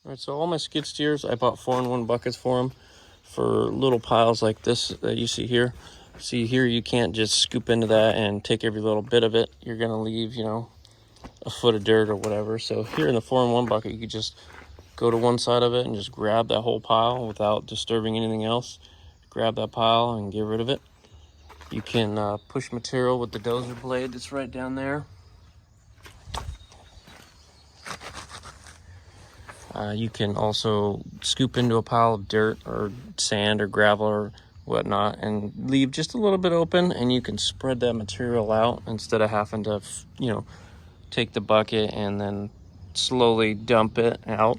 All right, so all my skid steers, I bought 4-in-1 buckets for them for little piles like this that you see here. See here, you can't just scoop into that and take every little bit of it. You're gonna leave, you know, a foot of dirt or whatever. So here in the 4-in-1 bucket, you could just go to one side of it and just grab that whole pile without disturbing anything else. Grab that pile and get rid of it. You can push material with the dozer blade that's right down there. You can also scoop into a pile of dirt or sand or gravel or whatnot and leave just a little bit open, and you can spread that material out instead of having to, you know, take the bucket and then slowly dump it out.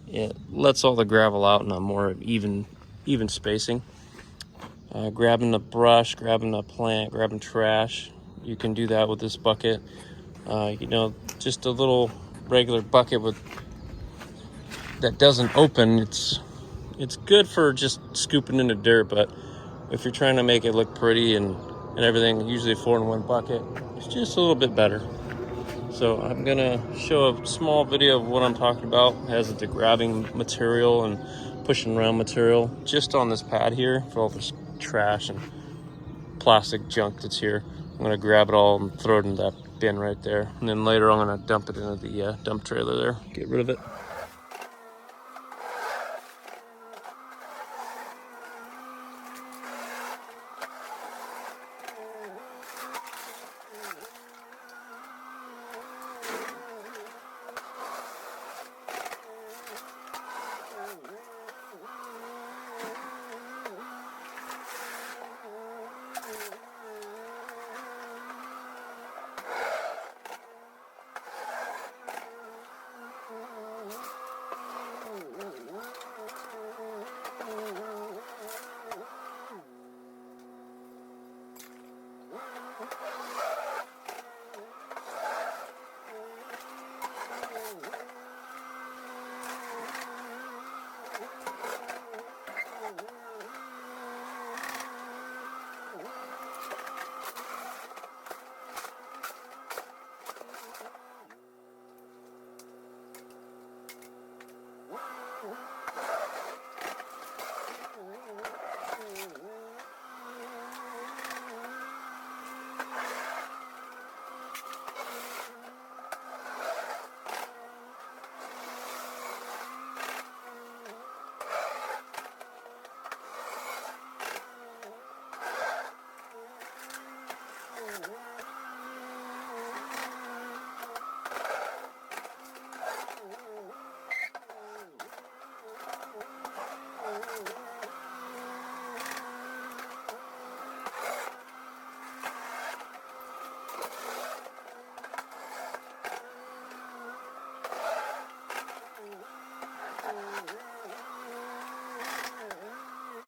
It lets all the gravel out in a more even spacing. Grabbing the brush, grabbing the plant, grabbing trash, you can do that with this bucket. You know, just a little regular bucket that doesn't open, it's good for just scooping into dirt, but if you're trying to make it look pretty and everything, usually a 4-in-1 bucket, it's just a little bit better. So I'm gonna show a small video of what I'm talking about. It has the grabbing material and pushing around material just on this pad here for all this trash and plastic junk that's here. I'm gonna grab it all and throw it in that bin right there, and then later I'm gonna dump it into the dump trailer there, get rid of it.